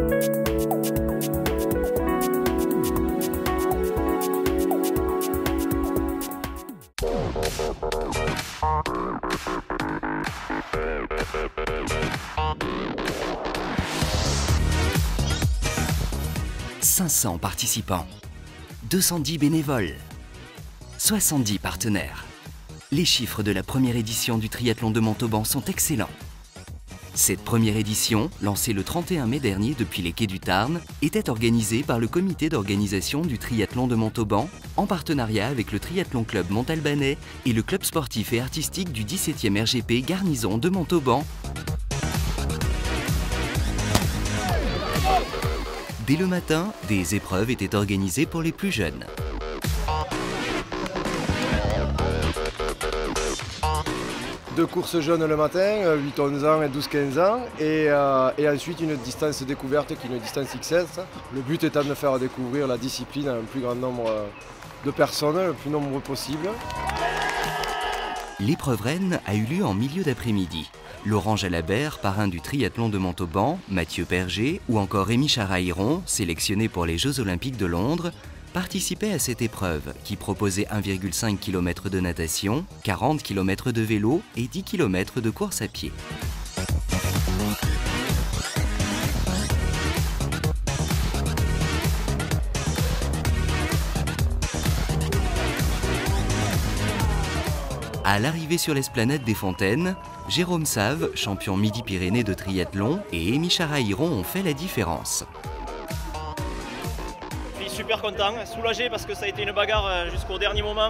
« 500 participants, 210 bénévoles, 70 partenaires. Les chiffres de la première édition du triathlon de Montauban sont excellents. Cette première édition, lancée le 31 mai dernier depuis les quais du Tarn, était organisée par le comité d'organisation du triathlon de Montauban en partenariat avec le Triathlon Club Montalbanais et le club sportif et artistique du 17e RGP Garnison de Montauban. Dès le matin, des épreuves étaient organisées pour les plus jeunes. Deux courses jeunes le matin, 8-11 ans et 12-15 ans, et ensuite une distance découverte qui est une distance XS. Le but étant de faire découvrir la discipline à un plus grand nombre de personnes, le plus nombreux possible. L'épreuve reine a eu lieu en milieu d'après-midi. Laurent Jalabert, parrain du triathlon de Montauban, Mathieu Perger ou encore Rémi Charaïron, sélectionné pour les Jeux Olympiques de Londres, participaient à cette épreuve qui proposait 1,5 km de natation, 40 km de vélo et 10 km de course à pied. À l'arrivée sur l'esplanade des Fontaines, Jérôme Save, champion Midi-Pyrénées de triathlon, et Rémi Charaïron ont fait la différence. Je suis super content, soulagé parce que ça a été une bagarre jusqu'au dernier moment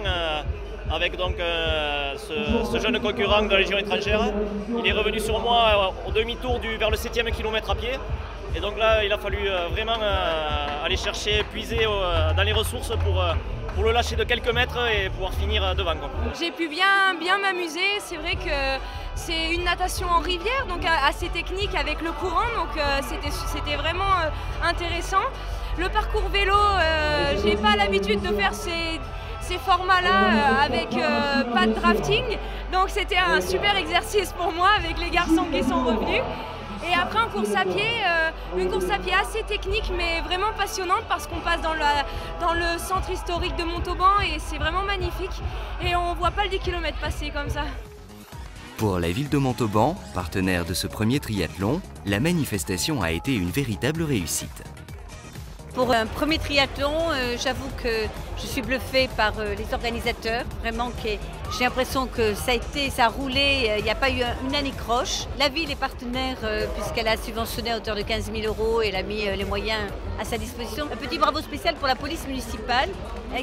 avec donc, ce jeune concurrent de la Légion étrangère. Il est revenu sur moi au demi-tour vers le 7e kilomètre à pied. Et donc là, il a fallu vraiment aller chercher, puiser dans les ressources pour le lâcher de quelques mètres et pouvoir finir devant. J'ai pu bien m'amuser. C'est vrai que c'est une natation en rivière, donc assez technique avec le courant, donc c'était vraiment intéressant. Le parcours vélo, je n'ai pas l'habitude de faire ces formats-là avec pas de drafting, donc c'était un super exercice pour moi avec les garçons qui sont revenus. Et après en course à pied, une course à pied assez technique mais vraiment passionnante parce qu'on passe dans le centre historique de Montauban et c'est vraiment magnifique. Et on ne voit pas le 10 km passer comme ça. Pour la ville de Montauban, partenaire de ce premier triathlon, la manifestation a été une véritable réussite. Pour un premier triathlon, j'avoue que je suis bluffée par les organisateurs. Vraiment, j'ai l'impression que ça a roulé, il n'y a pas eu une anicroche. La ville est partenaire puisqu'elle a subventionné à hauteur de 15 000 € et elle a mis les moyens à sa disposition. Un petit bravo spécial pour la police municipale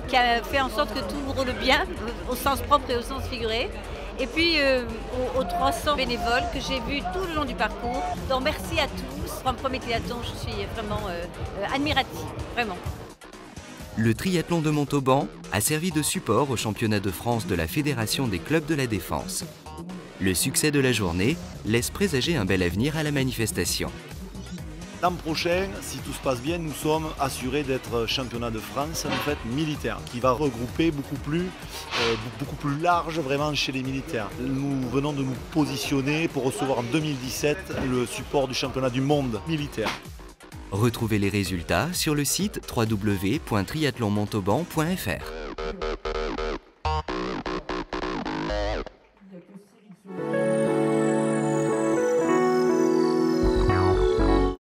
qui a fait en sorte que tout roule bien, au sens propre et au sens figuré. Et puis aux 300 bénévoles que j'ai vus tout le long du parcours. Donc merci à tous. Pour un premier triathlon, je suis vraiment admirative, vraiment. Le triathlon de Montauban a servi de support au championnat de France de la Fédération des clubs de la défense. Le succès de la journée laisse présager un bel avenir à la manifestation. L'an prochain, si tout se passe bien, nous sommes assurés d'être championnat de France en fait militaire, qui va regrouper beaucoup plus large vraiment chez les militaires. Nous venons de nous positionner pour recevoir en 2017 le support du championnat du monde militaire. Retrouvez les résultats sur le site www.triathlonmontauban.fr.